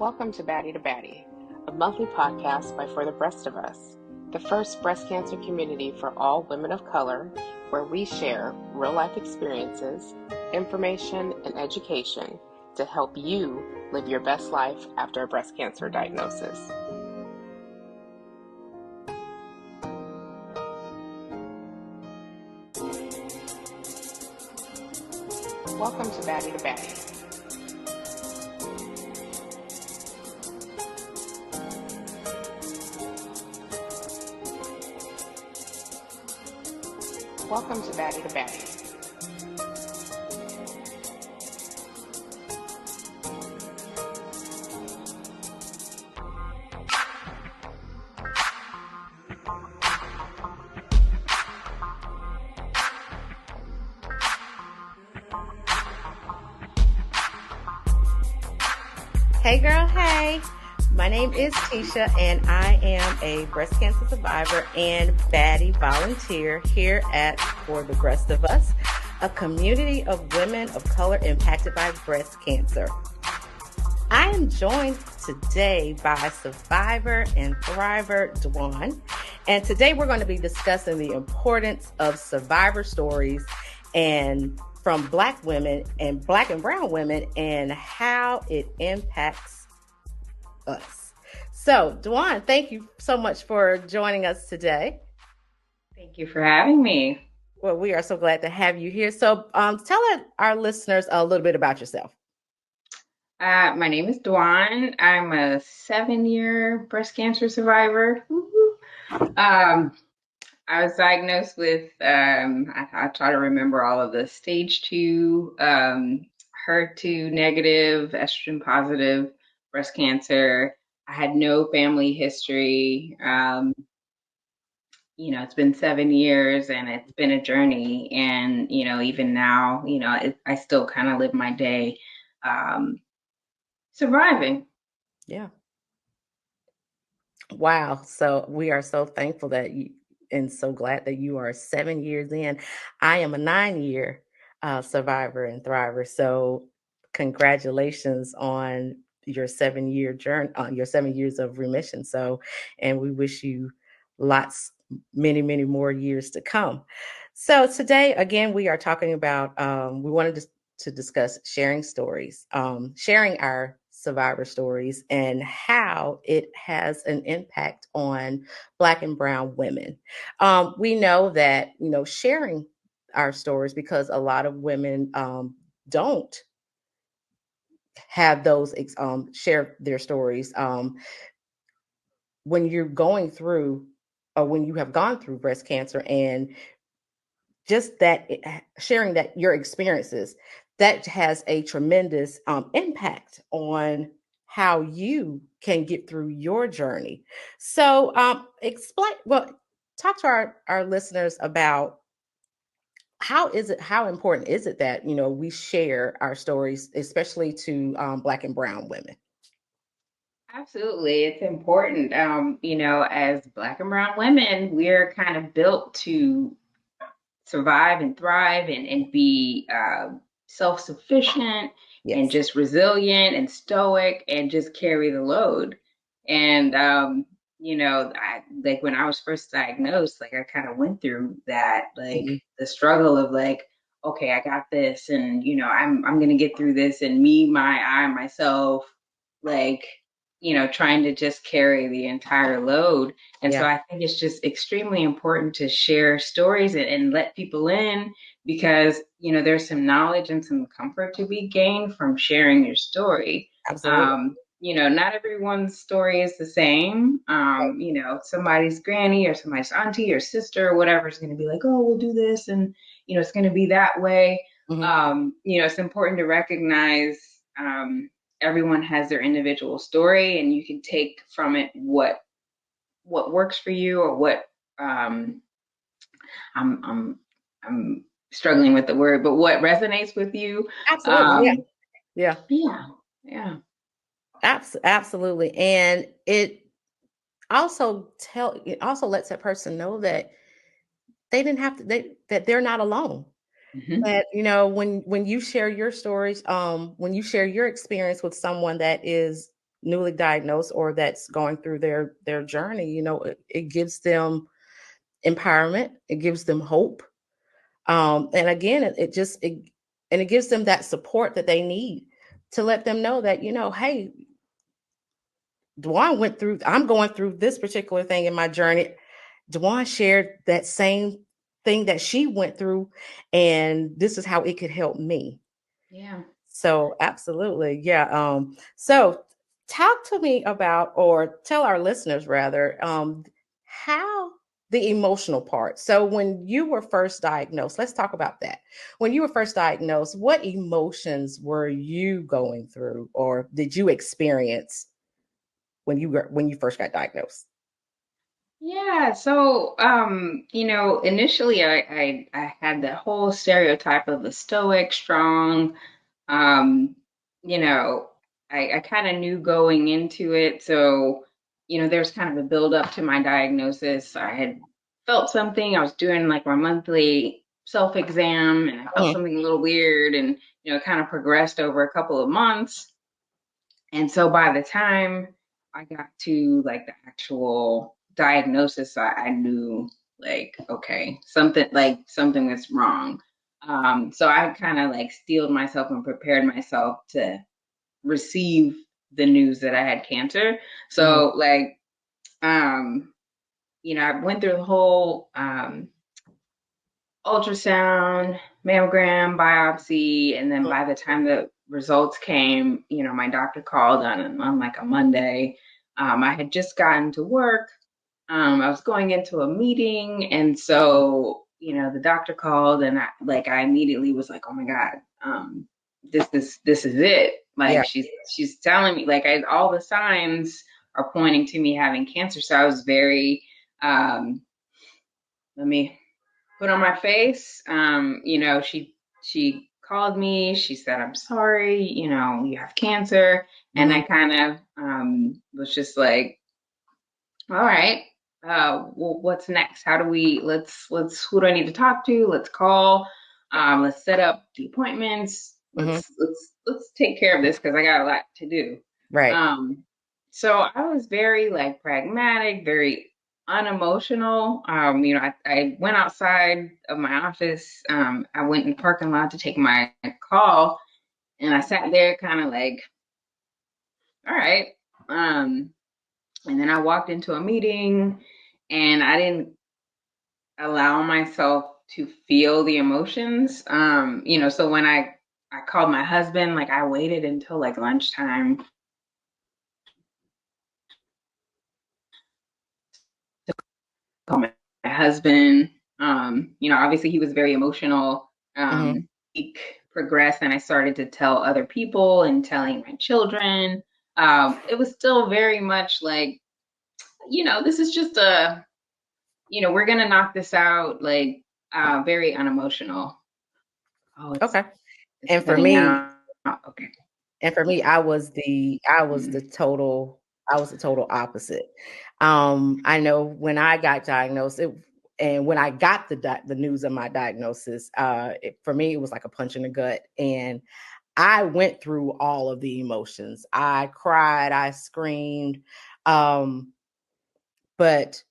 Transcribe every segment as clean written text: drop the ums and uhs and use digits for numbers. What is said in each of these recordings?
Welcome to Baddie, a monthly podcast by For the Breast of Us, the first breast cancer community for all women of color, where we share real-life experiences, information, and education to help you live your best life after a breast cancer diagnosis. Welcome to Baddie. Welcome to Baddie. Hey girl, hey. My name is Tesha and I am a breast cancer survivor and Baddie volunteer here at For the Breast of Us, a community of women of color impacted by breast cancer. I am joined today by survivor and thriver Dwan, and today we're going to be discussing the importance of survivor stories and from Black women and Black and brown women and how it impacts us. So, Dwan, thank you so much for joining us today. Thank you for having me. Well, we are so glad to have you here. So, tell our listeners a little bit about yourself. My name is Dwan. I'm a 7-year breast cancer survivor. I was diagnosed with, I try to remember all of the stage 2, HER2 negative, estrogen positive breast cancer. I had no family history. It's been 7 years and it's been a journey. And, even now, I still kind of live my day surviving. Yeah. Wow. So we are so thankful that you and so glad that you are 7 years in. I am a 9-year survivor and thriver. So congratulations on your 7-year journey, your 7 years of remission. So, and we wish you many more years to come. So today, again, we are talking about, we wanted to discuss sharing stories, sharing our survivor stories and how it has an impact on Black and brown women. We know that, sharing our stories, because a lot of women don't have those share their stories. When you're going through or when you have gone through breast cancer, and just that sharing that your experiences, that has a tremendous impact on how you can get through your journey. So talk to our listeners about how important is it that, we share our stories, especially to Black and brown women? Absolutely. It's important. As Black and brown women, we're kind of built to survive and thrive and be self-sufficient and just resilient and stoic and just carry the load. And, when I was first diagnosed, I kind of went through that, the struggle of okay, I got this and, I'm going to get through this, and me, myself, trying to just carry the entire load. And so I think it's just extremely important to share stories and let people in, because, there's some knowledge and some comfort to be gained from sharing your story. Absolutely. Not everyone's story is the same. Somebody's granny or somebody's auntie or sister or whatever is going to be like, oh, we'll do this. And, it's going to be that way. It's important to recognize everyone has their individual story, and you can take from it what works for you, or what I'm struggling with the word, but what resonates with you. Absolutely. Yeah. Absolutely. And it also lets that person know that they didn't have to, that they're not alone. That, when you share your stories, when you share your experience with someone that is newly diagnosed or that's going through their journey. You know, it gives them empowerment. It gives them hope. And again, it gives them that support that they need to let them know that, you know, hey, I'm going through this particular thing in my journey. Dwan shared that same thing that she went through, and this is how it could help me. Yeah. So absolutely. Yeah. So talk to me about, or tell our listeners rather, how the emotional part. So when you were first diagnosed, let's talk about that. When you were first diagnosed, what emotions were you going through or did you experience when you first got diagnosed? Yeah, so initially I had the whole stereotype of the stoic, strong, um, you know, I kind of knew going into it. So, there's kind of a build up to my diagnosis. I had felt something. I was doing like my monthly self exam and I felt something a little weird and, it kind of progressed over a couple of months. And so by the time I got to like the actual diagnosis, I knew like, okay, something was wrong. So I kind of like steeled myself and prepared myself to receive the news that I had cancer. So like, I went through the whole ultrasound, mammogram, biopsy, and then by the time the results came, my doctor called on like a Monday. I had just gotten to work. I was going into a meeting, and so the doctor called, and I immediately was like, oh my god, this is it. Yeah. Like she's telling me like all the signs are pointing to me having cancer. So I was very let me put on my face. She called me. She said, "I'm sorry. You have cancer." And I kind of was just like, "All right. Well, what's next? How do we? Let's. Who do I need to talk to? Let's call. Let's set up the appointments. Let's take care of this because I got a lot to do." Right. So I was very like pragmatic, very unemotional. I went outside of my office. I went in the parking lot to take my call, and I sat there kind of like, all right. And then I walked into a meeting, and I didn't allow myself to feel the emotions. So when I called my husband, like I waited until like lunchtime call my husband. Obviously he was very emotional. Week progressed and I started to tell other people and telling my children. It was still very much like, this is just we're gonna knock this out, like very unemotional. Oh, Okay. it's And for cutting me, out. Okay. I was the total opposite. I know when I got diagnosed, and when I got the news of my diagnosis, for me it was like a punch in the gut, and I went through all of the emotions. I cried, I screamed, but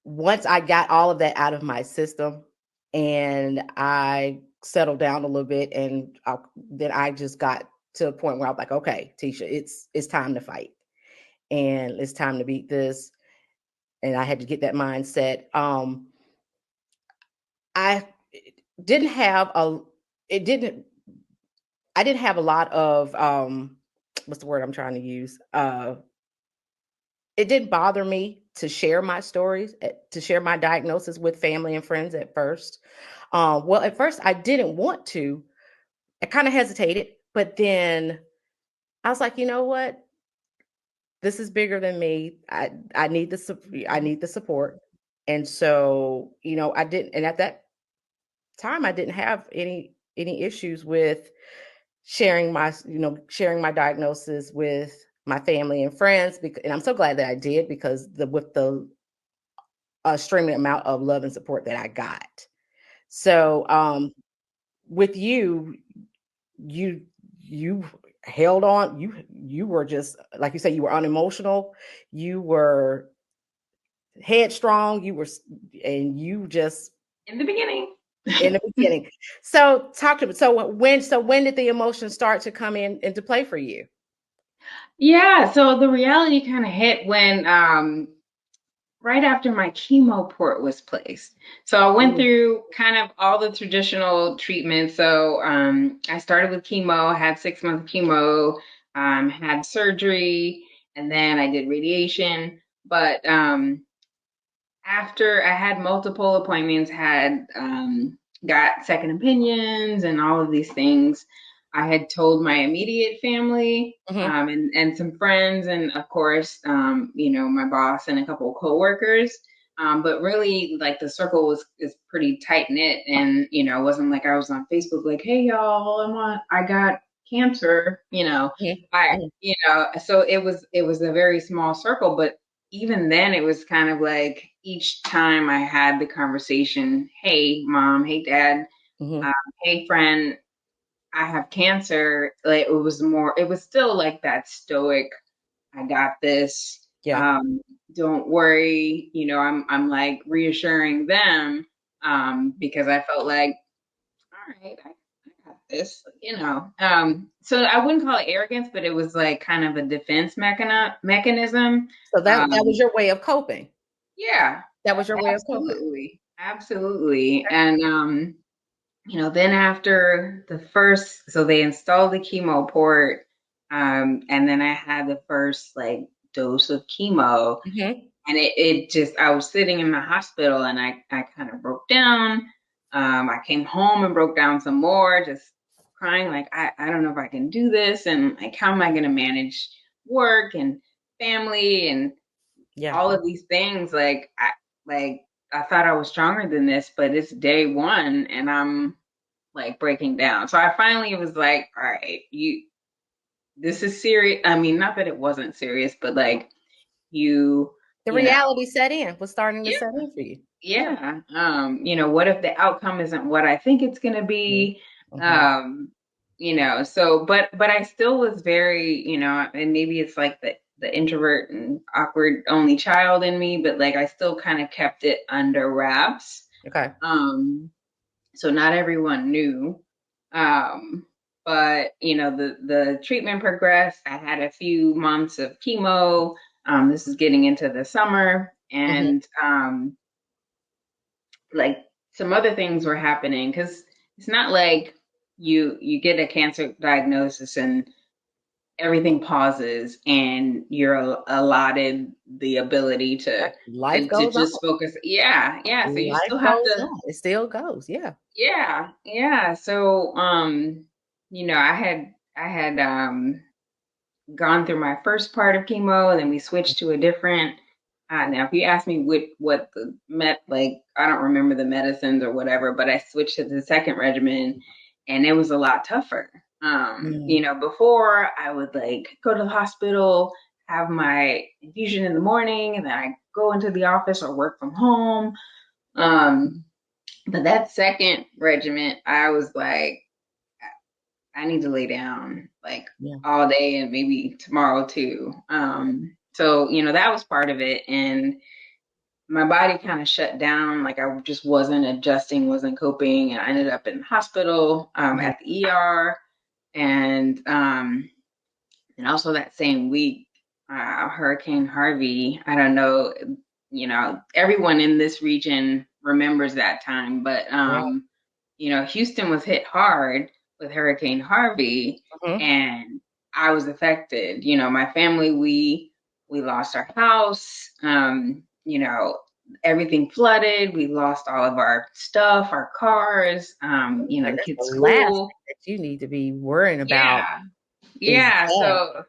once I got all of that out of my system, and I settled down a little bit, and then I just got to a point where I was like, okay, Tesha, it's time to fight, and it's time to beat this. And I had to get that mindset. I didn't have a it didn't I didn't have a lot of what's the word I'm trying to use? It didn't bother me to share my stories, to share my diagnosis with family and friends at first. Well, at first I didn't want to. I kind of hesitated, but then I was like, you know what? This is bigger than me. I need the support. And so, I didn't, and at that time I didn't have any issues with sharing my diagnosis with my family and friends, and I'm so glad that I did, because with the streaming amount of love and support that I got. So with you you held on. You were just, like you said, you were unemotional, you were headstrong, and you just in the beginning. in the beginning. So talk to me. So when did the emotions start to come into play for you? Yeah, so the reality kind of hit when right after my chemo port was placed. So I went through kind of all the traditional treatments. So I started with chemo, had 6 months of chemo, had surgery, and then I did radiation. But after I had multiple appointments, had got second opinions and all of these things, I had told my immediate family and some friends, and of course, my boss and a couple of coworkers. But really, like the circle is pretty tight knit, and it wasn't like I was on Facebook like, "Hey y'all, I got cancer," So it was a very small circle, but even then it was kind of like each time I had the conversation, hey mom, hey dad, hey friend, I have cancer. Like it was still like that stoic, I got this. Yeah. Don't worry. I'm like reassuring them, because I felt like, all right, I got this, so I wouldn't call it arrogance, but it was like kind of a defense mechanism. So that was your way of coping. Yeah, That was your way of coping. absolutely. Absolutely. And then after the first, so they installed the chemo port, and then I had the first like dose of chemo, and it just, I was sitting in the hospital and I kind of broke down. I came home and broke down some more, just crying like, I don't know if I can do this, and like, how am I going to manage work and family and all of these things? I thought I was stronger than this, but it's day one and I'm like breaking down. So I finally was like, all right, this is serious. I mean, not that it wasn't serious, but like the reality was starting to yeah, set in for you. Yeah. What if the outcome isn't what I think it's going to be? So, but I still was very, and maybe it's like the introvert and awkward only child in me, but like I still kind of kept it under wraps. Okay. So not everyone knew. But the treatment progressed. I had a few months of chemo. This is getting into the summer, and like some other things were happening, because it's not like you get a cancer diagnosis and everything pauses and you're allotted the ability to life to goes just on. focus. Yeah. So you Life still have goes to. on. It still goes. Yeah. Yeah. So I had gone through my first part of chemo, and then we switched to a different. Now, if you ask me what the I don't remember the medicines or whatever, but I switched to the second regimen, and it was a lot tougher. Before I would like go to the hospital, have my infusion in the morning, and then I go into the office or work from home. But that second regimen, I was like, I need to lay down like all day and maybe tomorrow too. So that was part of it, and my body kind of shut down. Like I just wasn't adjusting, wasn't coping, and I ended up in the hospital at the ER, and also that same week, Hurricane Harvey. I don't know, everyone in this region remembers that time, but Houston was hit hard with Hurricane Harvey, and I was affected. My family, we lost our house. Everything flooded. We lost all of our stuff, our cars. The That's kids' the last school. thing that you need to be worrying about. Yeah. So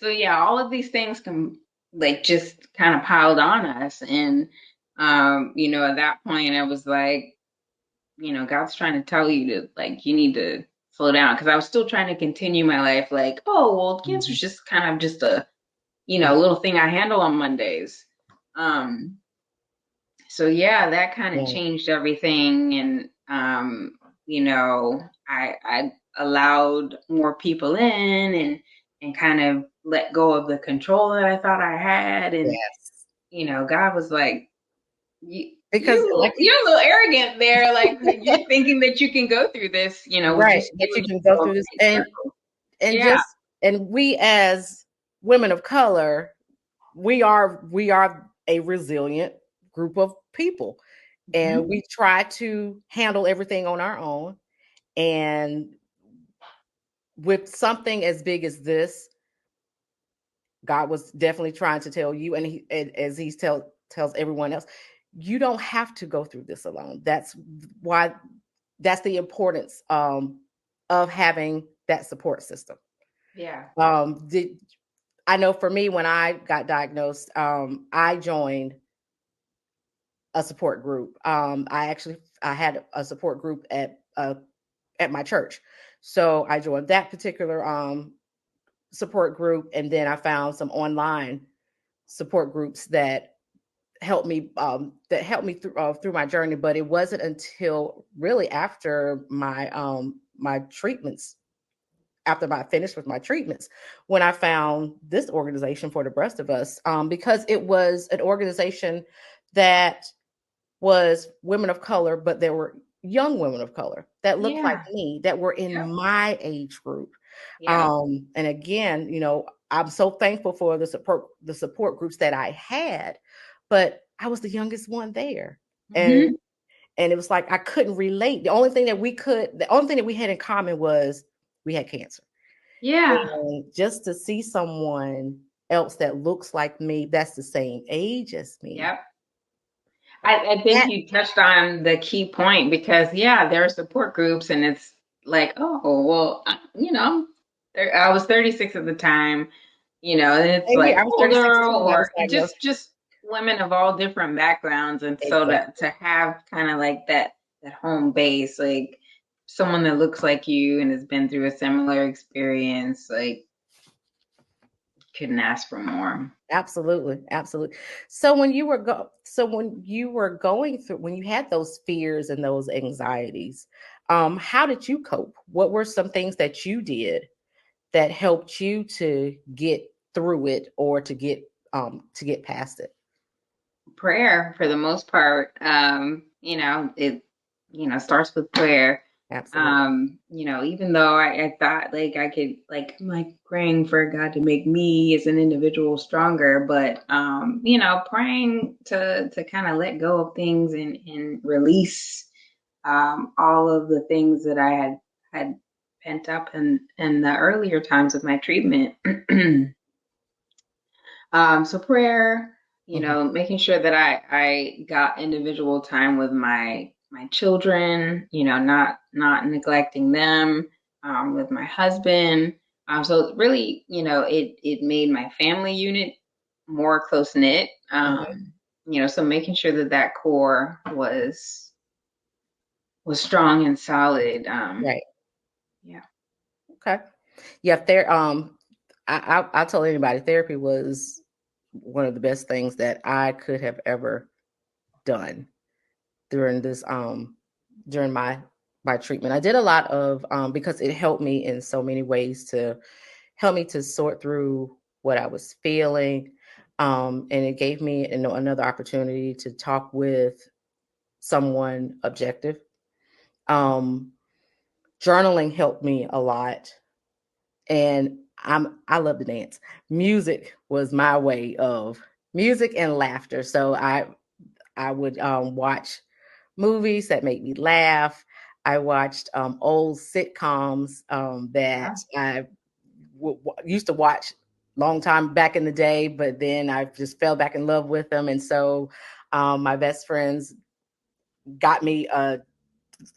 yeah, all of these things can like just kind of piled on us, and at that point, I was like, God's trying to tell you to like, you need to slow down. Cause I was still trying to continue my life. Like, oh, well, cancer's just kind of just a, little thing I handle on Mondays. So yeah, that kind of changed everything. And, I allowed more people in and kind of let go of the control that I thought I had. And, Yes. you know, God was like, you, Because like you're a little arrogant there. Like you're thinking that you can go through this, you know, with right, just that you you and can go your through this circle. and Yeah. just and we as women of color, we are a resilient group of people, and we try to handle everything on our own. And with something as big as this, God was definitely trying to tell you, and as he tells everyone else, you don't have to go through this alone. That's why that's the importance of having that support system. Yeah. I know for me, when I got diagnosed, I joined a support group. I had a support group at my church, so I joined that particular support group, and then I found some online support groups that helped me through my journey. But it wasn't until really after my treatments, after I finished with my treatments, when I found this organization for the rest of us, because it was an organization that was women of color, but there were young women of color that looked like Yeah. me, that were in Yep. my age group. Yep. And again, I'm so thankful for the support groups that I had, but I was the youngest one there. And Mm-hmm. and it was like I couldn't relate. The only thing that we had in common was we had cancer. Yeah. And just to see someone else that looks like me, that's the same age as me. Yep. I think That you touched on the key point because yeah, there are support groups and it's like, oh, well, you know, I was 36 at the time, you know, and it's same here. like I was 36 older too when I was or diagnosed. just women of all different backgrounds. And so Exactly. to have kind of like that home base, like someone that looks like you and has been through a similar experience, like couldn't ask for more. Absolutely, absolutely. So when you had those fears and those anxieties, how did you cope? What were some things that you did that helped you to get through it, or to get past it? Prayer for the most part. You know, it starts with prayer. Absolutely. You know, even though I thought like I could like I'm like praying for God to make me as an individual stronger, but you know, praying to kind of let go of things and release all of the things that I had pent up in the earlier times of my treatment. So prayer, you Mhm. know, making sure that I got individual time with my children, you know, not neglecting them, with my husband. So really, you know, it made my family unit more close knit. Mhm. You know, so making sure that that core was strong and solid. Right. Yeah. Okay. Yeah. I'll tell anybody, therapy was one of the best things that I could have ever done during this during my treatment. I did a lot of because it helped me in so many ways to help me to sort through what I was feeling. And it gave me another opportunity to talk with someone objective. Um, Journaling helped me a lot, and I love to dance. Music was my way of music and laughter. So I would watch movies that make me laugh. I watched old sitcoms that I used to watch long time back in the day, but then I just fell back in love with them. And so my best friends got me a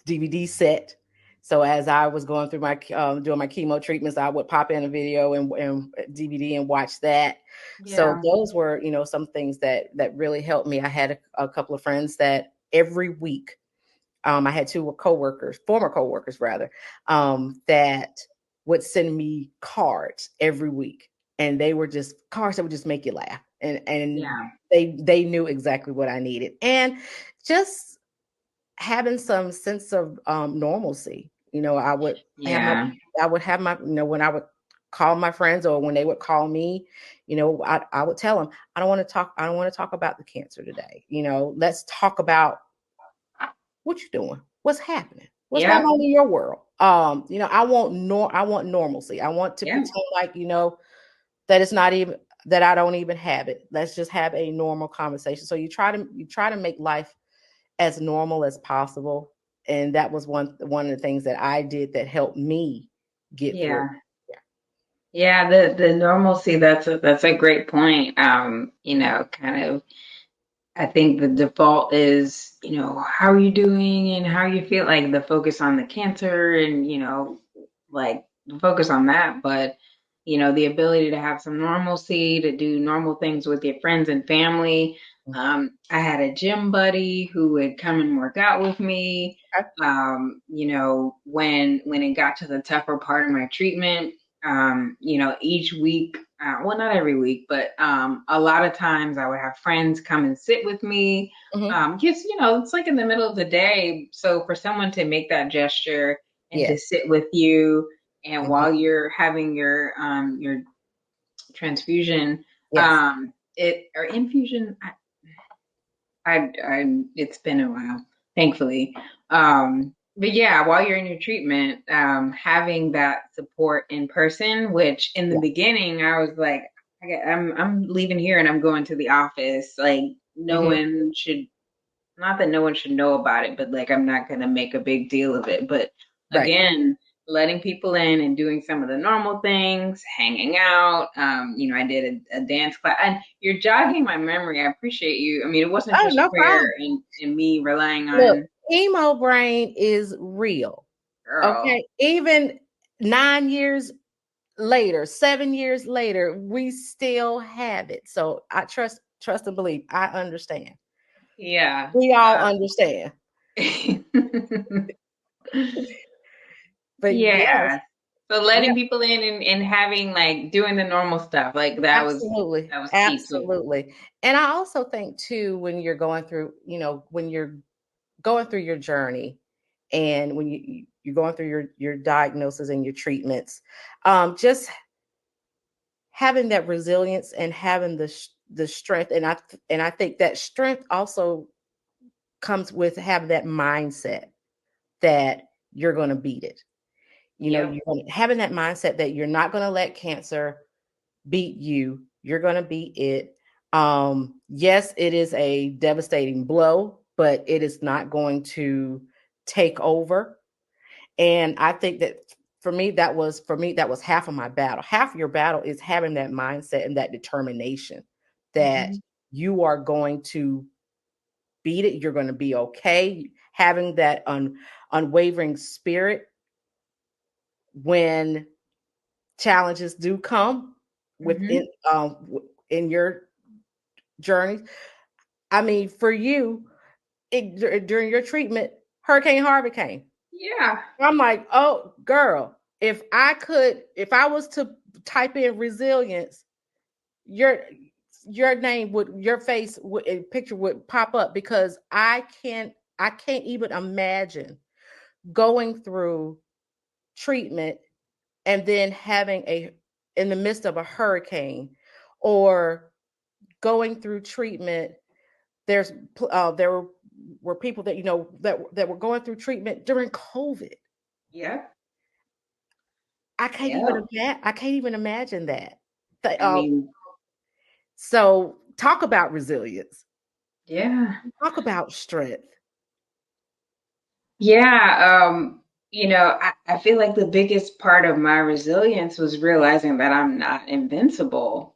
DVD set. So as I was going through my doing my chemo treatments, I would pop in a video and DVD and watch that. So Yeah. those were, some things that really helped me. I had a couple of friends that every week, I had two coworkers, former coworkers rather, that would send me cards every week, and they were just cards that would just make you laugh, and Yeah. they knew exactly what I needed, and just having some sense of normalcy. You know, I would Yeah. have my, you know, when I would call my friends or when they would call me, you know, I would tell them, I don't want to talk about the cancer today. You know, let's talk about what you're doing, what's happening, what's going Yeah. on in your world. You know, I want normalcy. I want to Yeah. pretend like, you know, that it's not even, that I don't even have it. Let's just have a normal conversation. So you try to make life as normal as possible. And that was one of the things that I did that helped me get through. Yeah. Yeah, the normalcy, that's a great point. You know, kind of, I think the default is, you know, how are you doing and how you feel, like the focus on the cancer and, you know, like the focus on that. But, you know, the ability to have some normalcy, to do normal things with your friends and family. I had a gym buddy who would come and work out with me. Okay. You know, when it got to the tougher part of my treatment, you know, each week, well, not every week, but a lot of times I would have friends come and sit with me. Mm-hmm. Because, you know, it's like in the middle of the day. So for someone to make that gesture and to Yes. sit with you, and Mm-hmm. while you're having your transfusion, Yes. it or infusion, it's been a while, thankfully. But yeah, while you're in your treatment, having that support in person, which in the Yeah. beginning I was like, I'm leaving here and I'm going to the office. Like no Mm-hmm. one should, not that no one should know about it, but like I'm not gonna make a big deal of it. But Right. again, letting people in and doing some of the normal things, hanging out. You know, I did a dance class, and you're jogging my memory. I appreciate you. I mean, it wasn't Oh, just no prayer problem. and me relying Look, on emo brain is real. girl. Okay. Even 9 years later, 7 years later, we still have it. So I trust and believe. I understand. Yeah. We all understand. But yes, Yeah. So letting yeah, people in and having like doing the normal stuff, like absolutely. that was key too. Absolutely. And I also think too, when you're going through, you know, when you're going through your journey and when you're going through your diagnosis and your treatments, just having that resilience and having the strength, and I think that strength also comes with having that mindset that you're going to beat it. You know, Yep. you're having that mindset that you're not going to let cancer beat you. You're going to beat it. Yes, it is a devastating blow, but it is not going to take over. And I think that for me that was half of my battle. Half of your battle is having that mindset and that determination that Mhm. you are going to beat it. You're going to be okay. Having that unwavering spirit when challenges do come Mhm. within in your journey. I mean, for you, during your treatment, Hurricane Harvey came. Yeah. I'm like, oh, girl, if I was to type in resilience, your your face would, a picture would pop up because I can't even imagine going through treatment and then having a in the midst of a hurricane or going through treatment. There were people that, you know, that were going through treatment during COVID. Yep. Yep. I can't even imagine that. I mean, So talk about resilience. yeah. Talk about strength. Yeah. You know, I feel like the biggest part of my resilience was realizing that I'm not invincible.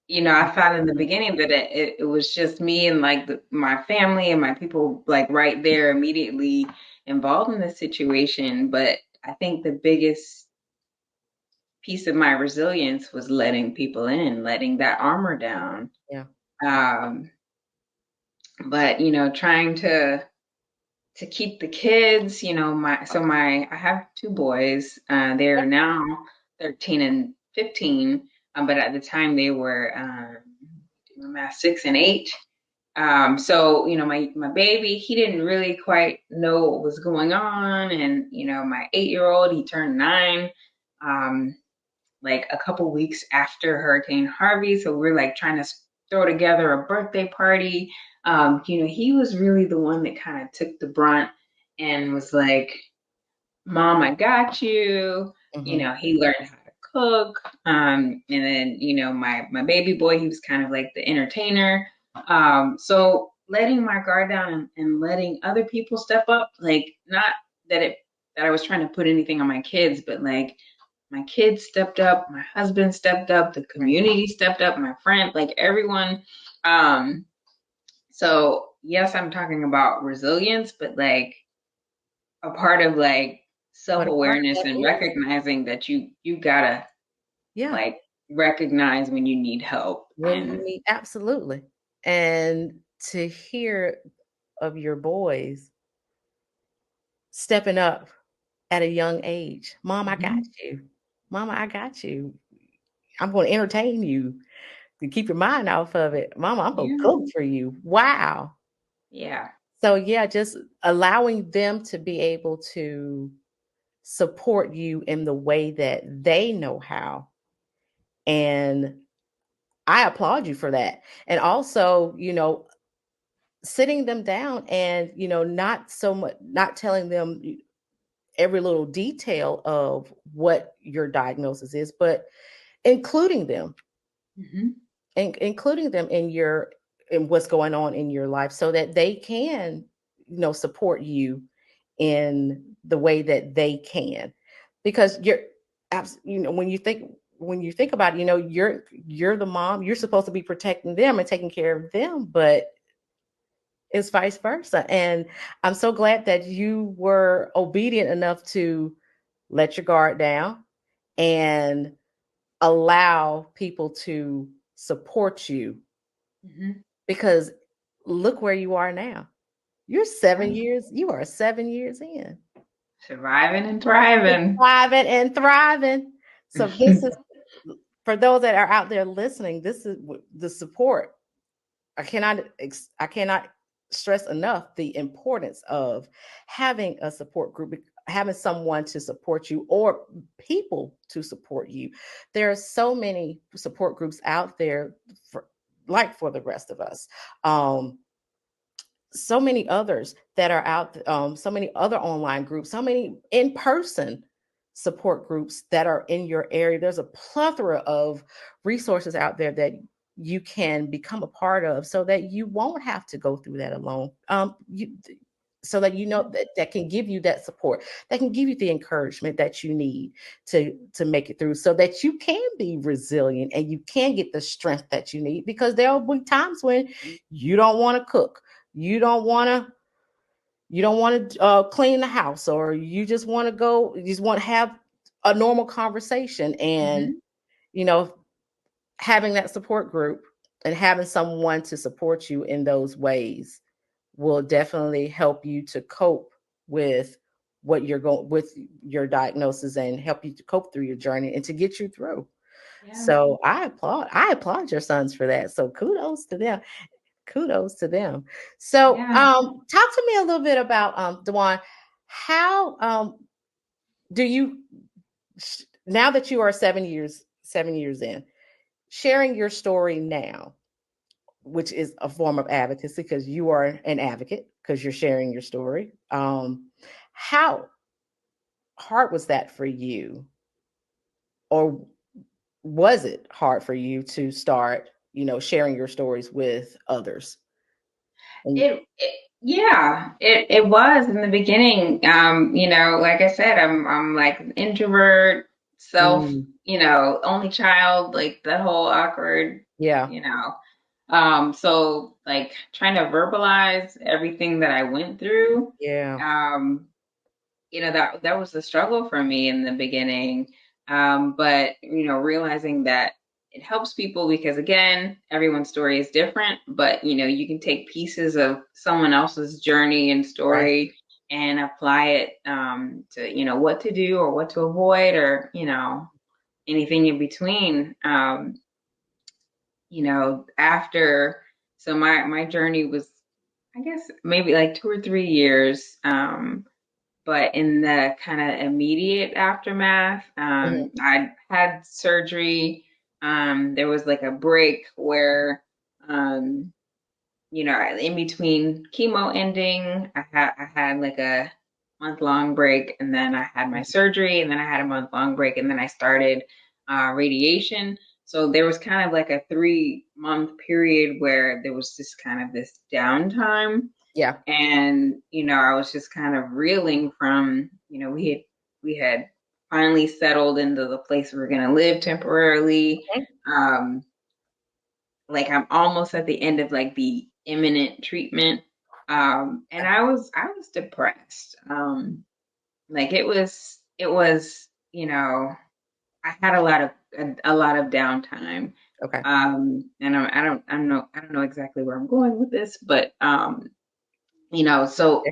You know, I thought in the beginning that it was just me and like my family and my people like right there immediately involved in the situation. But I think the biggest piece of my resilience was letting people in, letting that armor down. Yeah. Um, but you know, trying to keep the kids, you know, I have two boys. They're now 13 and 15. But at the time they were 6 and 8. So, my baby, he didn't really quite know what was going on. And, my 8-year-old, he turned 9, like a couple weeks after Hurricane Harvey. So we're like trying to throw together a birthday party. He was really the one that kind of took the brunt and was like, Mom, I got you. He learned how to cook. And then, my baby boy, he was kind of like the entertainer. So letting my guard down and letting other people step up, like not that I was trying to put anything on my kids, but like my kids stepped up, my husband stepped up, the community stepped up, my friend, like everyone. So yes, I'm talking about resilience, but like a part of like But a part of self-awareness that and is, recognizing that you gotta yeah, like recognize when you need help. when you need, absolutely. And to hear of your boys stepping up at a young age. Mom, I got Mhm. you. Mama, I got you. I'm going to entertain you to keep your mind off of it. Mama, I'm going to Yeah. cook for you. Wow. Yeah. So, yeah, just allowing them to be able to support you in the way that they know how. And I applaud you for that. And also, sitting them down and, not so much, not telling them every little detail of what your diagnosis is, but including them, Mhm. including them in what's going on in your life so that they can, support you in the way that they can. Because when you think about it, you're the mom, you're supposed to be protecting them and taking care of them, but it's vice versa. And I'm so glad that you were obedient enough to let your guard down and allow people to support you, Mhm. because look where you are now. You are 7 years in. Surviving and thriving. Thriving and thriving. So this is for those that are out there listening, this is the support. I cannot stress enough the importance of having a support group, having someone to support you or people to support you. There are so many support groups out there for the rest of us. So many others that are out, so many other online groups, so many in-person support groups that are in your area. There's a plethora of resources out there that you can become a part of so that you won't have to go through that alone. So that that can give you that support, that can give you the encouragement that you need to make it through, so that you can be resilient and you can get the strength that you need, because there will be times when you don't want to cook, you don't want to clean the house, or you just want to have a normal conversation. And Mhm. you know having that support group and having someone to support you in those ways will definitely help you to cope with what you're going with your diagnosis, and help you to cope through your journey and to get you through. Yeah. So I applaud your sons for that. So kudos to them. Kudos to them. So, Yeah. talk to me a little bit about Dwan. How do you now that you are 7 years in, sharing your story now, which is a form of advocacy because you are an advocate because you're sharing your story. How hard was that for you, or was it hard for you to start, sharing your stories with others? And It was in the beginning. Like I said, I'm like an introvert, mm, only child, like that whole awkward, yeah, you know. So like trying to verbalize everything that I went through, yeah, um, that was the struggle for me in the beginning. But realizing that it helps people because again, everyone's story is different, but you can take pieces of someone else's journey and right, story and apply it to what to do or what to avoid, or anything in between. After So my journey was, I guess, maybe like 2 or 3 years. But in the kind of immediate aftermath, I had surgery. There was like a break where, in between chemo ending, I had like a month-long break, and then I had my surgery, and then I had a month-long break, and then I started radiation. So there was kind of like a 3-month period where there was just kind of this downtime. Yeah. And I was just kind of reeling from, we had finally settled into the place we were going to live temporarily. Like I'm almost at the end of like the imminent treatment. And I was depressed. Like it was, I had a lot of downtime. Okay. And I don't know exactly where I'm going with this, but so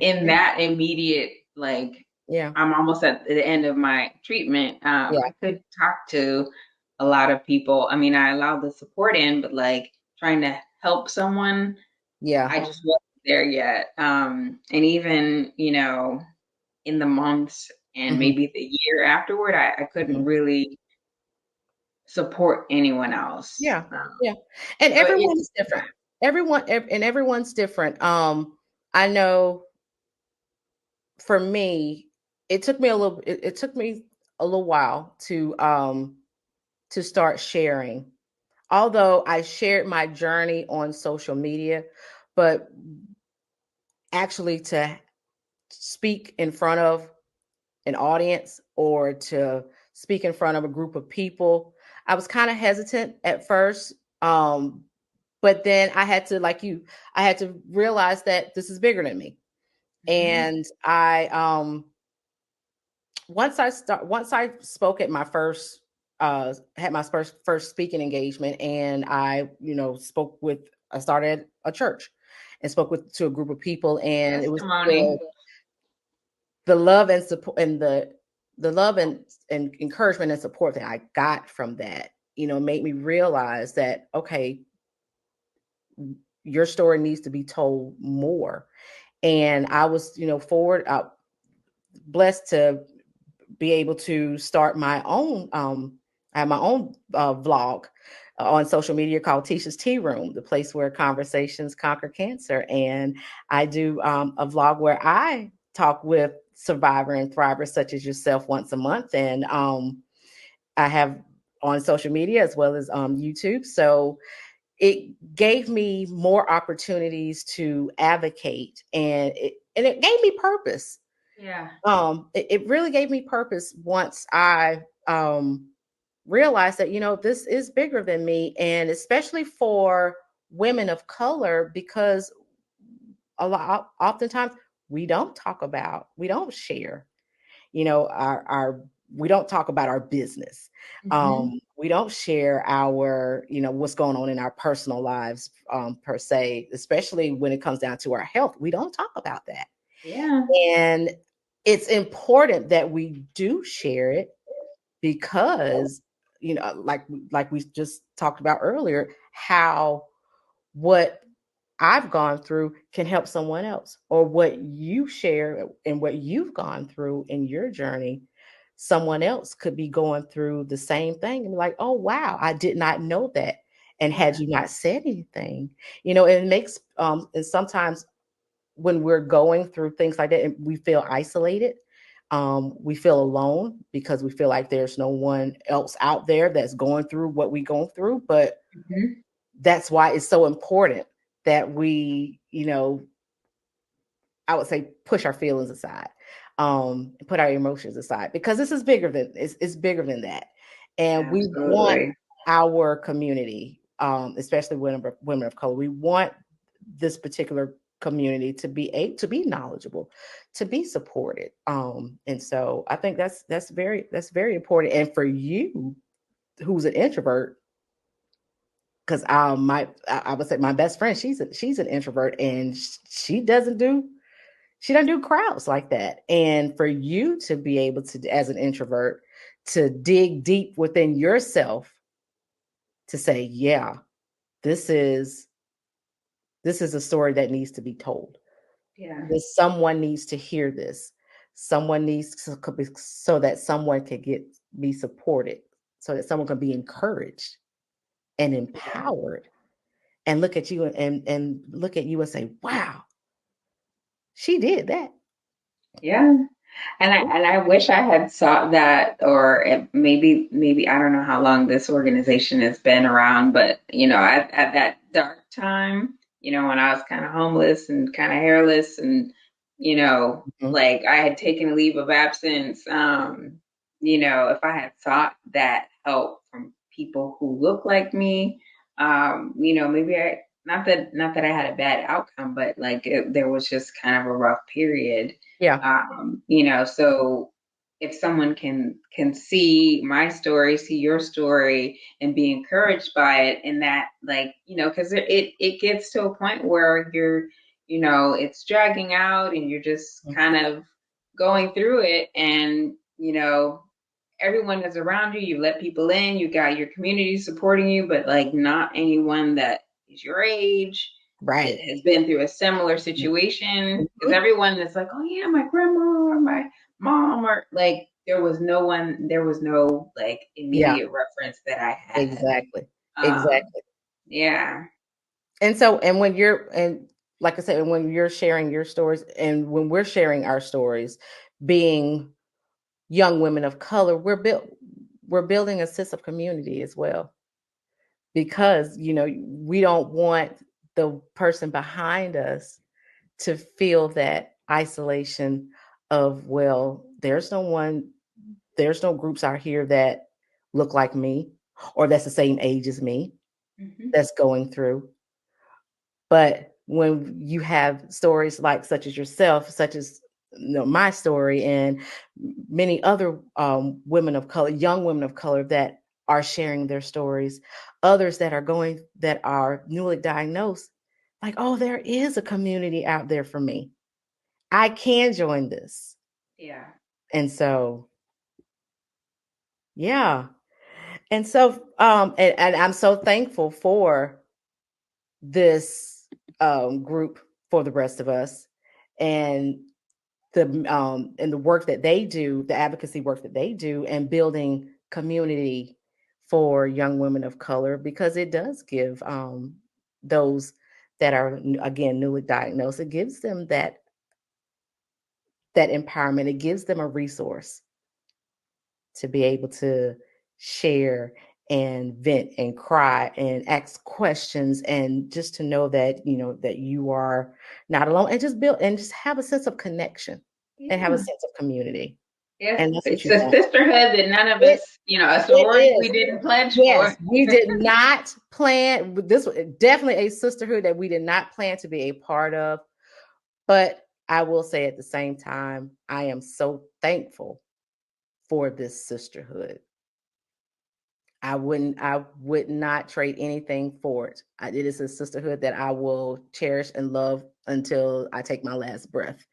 in that immediate, like, Yeah. I'm almost at the end of my treatment. Yeah. I could talk to a lot of people. I mean, I allowed the support in, but like trying to help someone, Yeah. I just wasn't there yet. And even, in the months and Mhm. maybe the year afterward, I couldn't Mhm. really support anyone else. Yeah. Yeah. And But everyone's it's, different. Everyone's different. I know for me, it took me a little while to start sharing. Although I shared my journey on social media, but actually to speak in front of an audience or to speak in front of a group of people, I was kind of hesitant at first. But then I had to, like you, I had to realize that this is bigger than me. Mhm. And I once I spoke at my first had my first speaking engagement, and I, I started a church and spoke with to a group of people, and it was Testimony. the love and support and the love and encouragement and support that I got from that, made me realize that, okay, your story needs to be told more. And I was, blessed to be able to start my own I have my own vlog on social media called Tesha's Tea Room, the place where conversations conquer cancer. And I do a vlog where I talk with survivor and thrivers such as yourself once a month. And I have on social media as well as YouTube. So it gave me more opportunities to advocate, and it gave me purpose. Yeah. It really gave me purpose once I realized that, this is bigger than me, and especially for women of color, because oftentimes we don't share, our we don't talk about our business. Mhm. We don't share our, what's going on in our personal lives, per se, especially when it comes down to our health. We don't talk about that. Yeah. And it's important that we do share it because, like we just talked about earlier, how what I've gone through can help someone else, or what you share and what you've gone through in your journey. Someone else could be going through the same thing and be like, oh, wow, I did not know that. And had Yeah. you not said anything, it makes, and sometimes when we're going through things like that and we feel isolated, we feel alone because we feel like there's no one else out there that's going through what we go through. But Mhm. that's why it's so important that we, I would say, push our feelings aside, put our emotions aside, because this is bigger than it's bigger than that. And we want Absolutely. our community, especially women of color, we want this particular community to be knowledgeable, to be supported. And so I think that's very important. And for you, who's an introvert, because I would say my best friend, she's an introvert, and she doesn't do crowds like that. And for you to be able to, as an introvert, to dig deep within yourself to say, yeah, this is This is a story that needs to be told. Yeah. Someone needs to hear this. Someone needs to, so that someone can be supported, so that someone can be encouraged and empowered, and look at you and look at you and say, "Wow, she did that." Yeah. And I wish I had sought that, or maybe I don't know how long this organization has been around, but at that dark time, when I was kind of homeless and kind of hairless, and like I had taken a leave of absence. If I had sought that help from people who look like me, maybe I not that I had a bad outcome, but like there was just kind of a rough period. Yeah. So if someone can see my story, see your story, and be encouraged by it, and that, like, because it gets to a point where it's dragging out, and you're just kind of going through it, and everyone is around you. You let people in. You got your community supporting you, but like not anyone that is your age that Right. has been through a similar situation. Because everyone that's like, oh yeah, my grandma or my mom, or like there was no like immediate reference that I had. Exactly. Um, Exactly. yeah. And when you're, and like I said, when you're sharing your stories, and when we're sharing our stories, being young women of color, we're building a sense of community as well, because we don't want the person behind us to feel that isolation of, well, there's no groups out here that look like me, or that's the same age as me, that's going through. But when you have stories like such as yourself, such as my story, and many other women of color, young women of color that are sharing their stories, others that are newly diagnosed, like, oh, there is a community out there for me. I can join this. Yeah. And so, yeah. And so, and I'm so thankful for this group, for the rest of us, and the work that they do, the advocacy work that they do, and building community for young women of color, because it does give those that are, again, newly diagnosed, it gives them that empowerment. It gives them a resource to be able to share and vent and cry and ask questions, and just to know that that you are not alone, and just have a sense of connection, and have a Yeah. sense of community. Yes, And that's what it's you a want. sisterhood that none of it, us, a it sorority we is. didn't pledge Yes, for. we did not plan this. Was definitely a sisterhood that we did not plan to be a part of. But I will say, at the same time, I am so thankful for this sisterhood. I would not trade anything for it. It is a sisterhood that I will cherish and love until I take my last breath.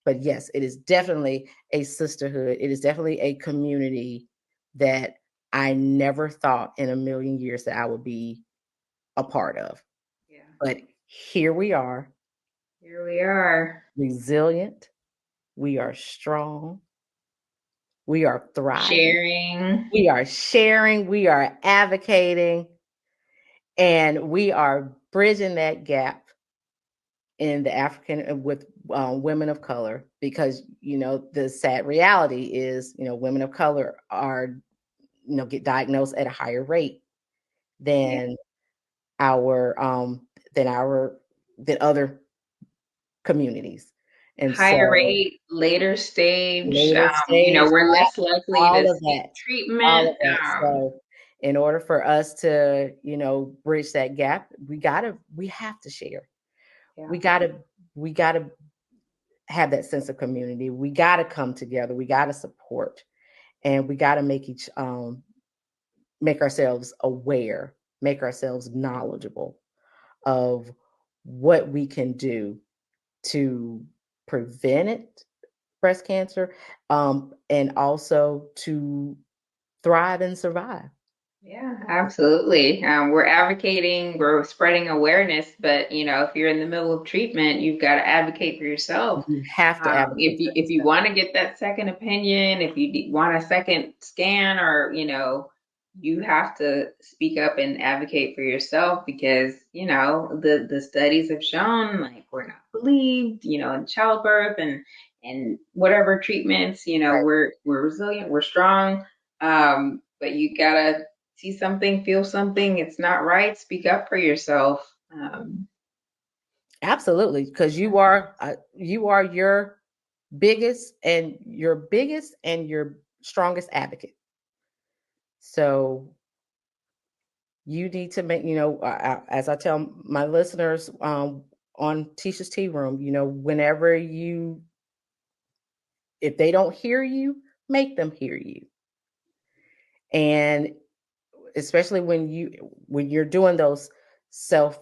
But yes, it is definitely a sisterhood. It is definitely a community that I never thought in a million years that I would be a part of. Yeah. But here we are. Here we are. Resilient. We are strong. We are thriving. Sharing. We are sharing. We are advocating. And we are bridging that gap in the African with women of color, because the sad reality is women of color are get diagnosed at a higher rate Yeah. than our than other communities, and Higher so rate, later stage. later stage, We're yeah, less likely to all of seek that, all treatment. of that. So in order for us to bridge that gap, we have to share. Yeah. We gotta have that sense of community. We gotta come together. We gotta support, and we gotta make ourselves aware, make ourselves knowledgeable of what we can do to prevent it, breast cancer, and also to thrive and survive. Yeah, absolutely. We're advocating, we're spreading awareness, but if you're in the middle of treatment, you've got to advocate for yourself. You have to advocate for If you yourself. want to get that second opinion, if you want a second scan, or you have to speak up and advocate for yourself, because the studies have shown, like, we're not believed, in childbirth and whatever treatments, Right. we're resilient, we're strong. But you gotta see something, feel something, it's not right, speak up for yourself. Absolutely, because you are your biggest and your strongest advocate. So you need to make, as I tell my listeners on Tisha's Tea Room, whenever if they don't hear you, make them hear you. And especially when you're doing those self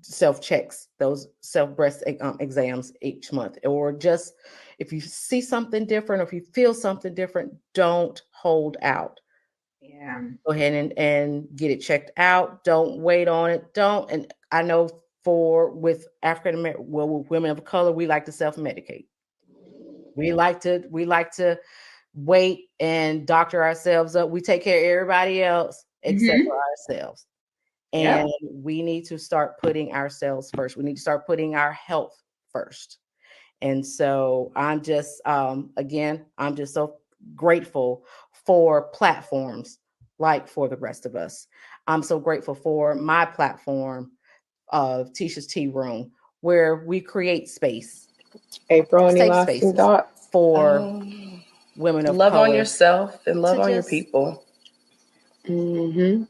self checks, those self breast exams each month, or just if you see something different, or if you feel something different, don't hold out. Yeah. Go ahead and get it checked out. Don't wait on it. Don't. And I know with African American, well, with women of color, we like to self medicate. We like to wait and doctor ourselves up. We take care of everybody else except for ourselves. Yep. And we need to start putting ourselves first. We need to start putting our health first. And so I'm just, again, I'm just so grateful for platforms like For the Rest of Us. I'm so grateful for my platform of Tisha's Tea Room, where we create space, April, any safe lasting spaces thoughts? for women of Love on color yourself and love to on your just people.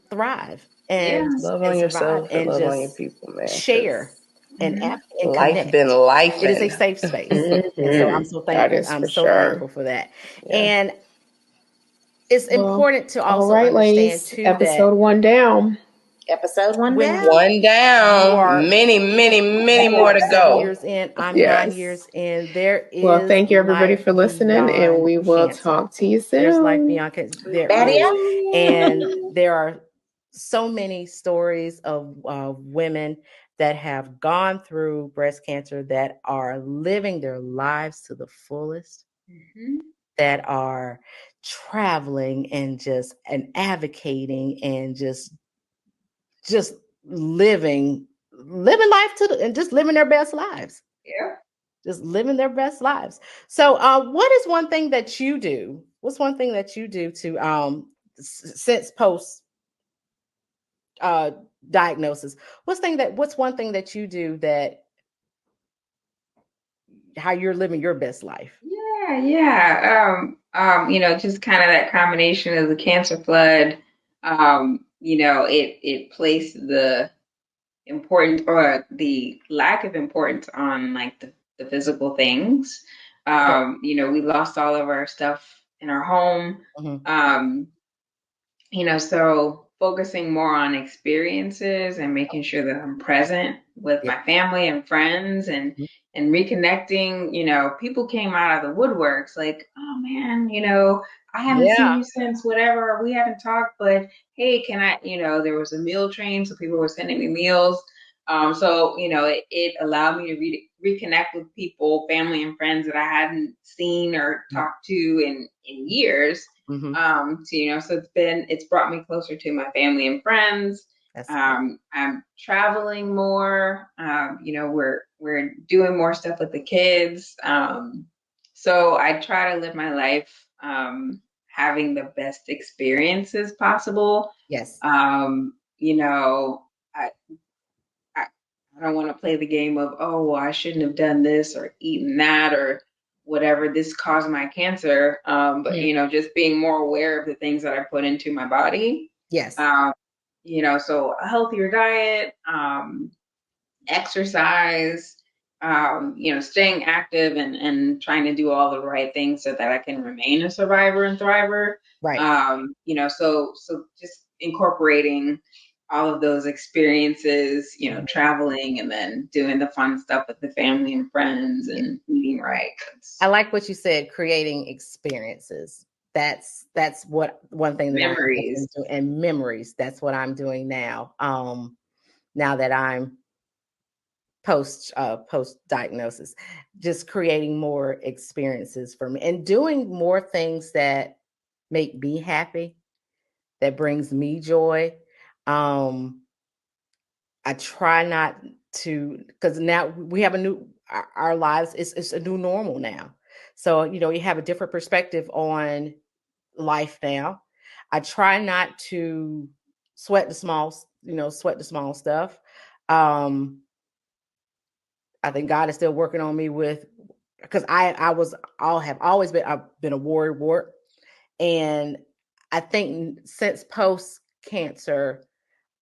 thrive Yeah. Love and on survive yourself and and love on your just people, man. share and Life been connect. It is a lifing. safe space. And so I'm so That thankful. is I'm for so sure. thankful for that. Yeah. And it's Well, important to all also right, understand ladies. too that Episode 1 down. Episode one when down. One you down. are Many, many, many you more are to 7 years go. in, I'm 9 years Yes. in, there Well, is thank you everybody life for listening, and beyond we will cancer. talk to you There's life soon. beyond cancer. There Baddie is. out. And there are so many stories of women that have gone through breast cancer that are living their lives to the fullest, that are traveling and advocating and just living life and just living their best lives. Yeah. Just living their best lives. So what is one thing that you do? What's one thing that you do to since post diagnosis? What's one thing that you do that how you're living your best life? Yeah. Just kind of that combination of the cancer flood. It placed the importance, or the lack of importance, on, like, the physical things. We lost all of our stuff in our home. Mhm. So focusing more on experiences and making sure that I'm present with Yeah. my family and friends, and reconnecting. People came out of the woodworks, like, oh man, I haven't seen Yeah. you since whatever, we haven't talked, but hey, can I, there was a meal train, so people were sending me meals. It allowed me to reconnect with people, family and friends that I hadn't seen or talked to in years. Mm-hmm. So it's brought me closer to my family and friends. That's good. I'm traveling more. We're doing more stuff with the kids. So I try to live my life having the best experiences possible. Yes. I I don't want to play the game of, oh, well, I shouldn't have done this or eaten that or whatever. This caused my cancer. But just being more aware of the things that I put into my body. Yes. So a healthier diet, exercise, staying active, and trying to do all the right things so that I can remain a survivor and thriver. Right. So just incorporating all of those experiences, traveling, and then doing the fun stuff with the family and friends, and eating right. I like what you said, creating experiences. that's what one thing that Memories. I'm doing, and memories. That's what I'm doing now. Now that I'm post diagnosis, just creating more experiences for me and doing more things that make me happy, that brings me joy. I try not to, because now we have our lives, it's a new normal now. So, you have a different perspective on life now. I try not to sweat the small stuff. I think God is still working on me because have always been, I've been a worry. And I think since post cancer,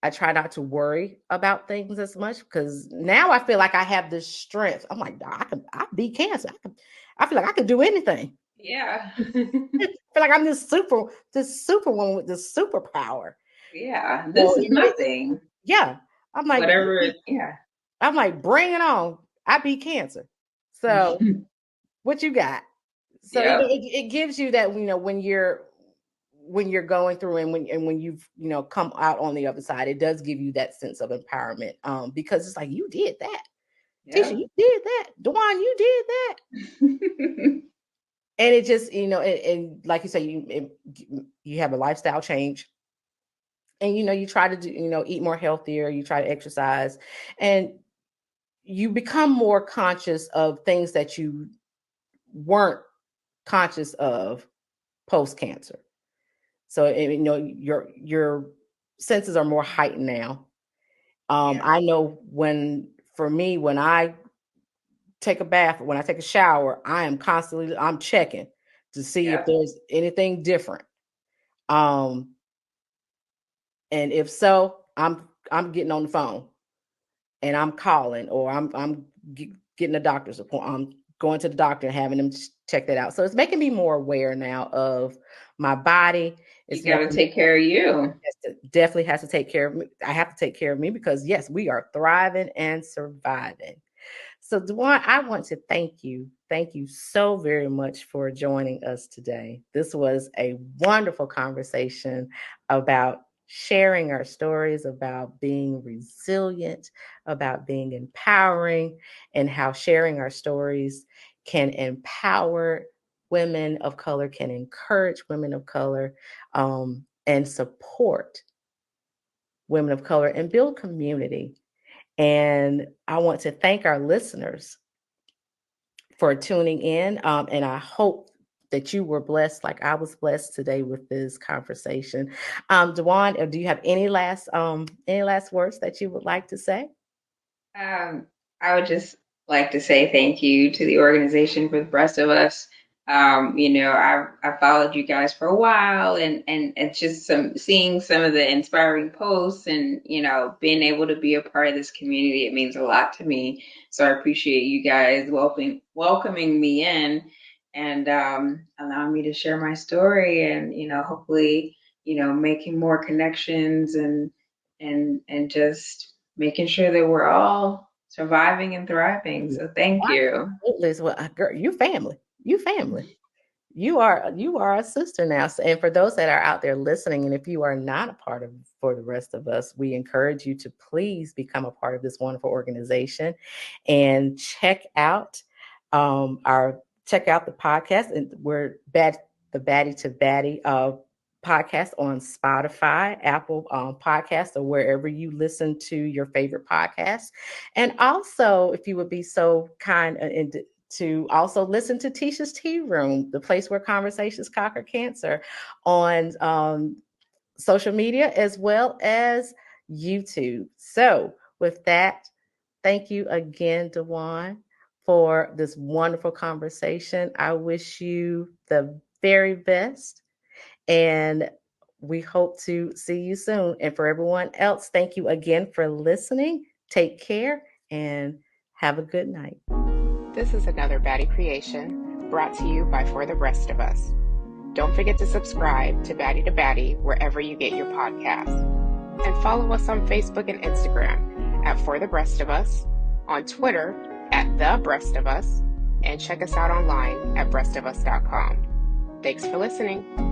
I try not to worry about things as much, because now I feel like I have this strength. I'm like, I beat cancer. I feel like I could do anything. Yeah. I feel like I'm this superwoman with this superpower. Yeah. This So, is nothing. yeah. I'm like, Whatever. Yeah. I'm like, bring it on. I beat cancer. So what you got? So Yep. it gives you that, when you're going through, and when you've come out on the other side, it does give you that sense of empowerment, because it's like, you did that. Tesha, Yep. you did that. Dwan, you did that. And it just, and like you say, you have a lifestyle change, and you try to do, eat more healthier, you try to exercise, and you become more conscious of things that you weren't conscious of post cancer. So, your senses are more heightened now. Yeah. I know for me, when I take a bath, when I take a shower, I'm checking to see if Yep. there's anything different. And if so, I'm getting on the phone, and I'm calling, or I'm getting a doctor's appointment. I'm going to the doctor and having them check that out. So it's making me more aware now of my body. You It's got to making me take care of you. definitely has to take care of me. I have to take care of me, because yes, we are thriving and surviving. So, Dwan, I want to thank you. Thank you so very much for joining us today. This was a wonderful conversation about sharing our stories, about being resilient, about being empowering, and how sharing our stories can empower women of color, can encourage women of color, and support women of color, and build community. And I want to thank our listeners for tuning in. And I hope that you were blessed like I was blessed today with this conversation. Dwan, do you have any last words that you would like to say? I would just like to say thank you to the organization for the rest of us. I followed you guys for a while, and it's just seeing some of the inspiring posts, and being able to be a part of this community. It means a lot to me. So I appreciate you guys welcoming me in, and allowing me to share my story, and hopefully making more connections, and just making sure that we're all surviving and thriving. So thank you. Absolutely. Well, girl, you family. You family. You are a sister now. And for those that are out there listening, and if you are not a part of For the Rest of Us, we encourage you to please become a part of this wonderful organization, and check out the podcast. And we're the Baddie to Baddie podcast on Spotify, Apple Podcasts, or wherever you listen to your favorite podcasts. And also, if you would be so kind to also listen to Tesha's Tea Room, the place where conversations conquer cancer, on social media as well as YouTube. So with that, thank you again, Dwan, for this wonderful conversation. I wish you the very best, and we hope to see you soon. And for everyone else, thank you again for listening. Take care and have a good night. This is another Baddie creation brought to you by For the Rest of Us. Don't forget to subscribe to Baddie to Baddie wherever you get your podcasts. And follow us on Facebook and Instagram at For the Breast of Us, on Twitter at The Breast of Us, and check us out online at breastofus.com. Thanks for listening.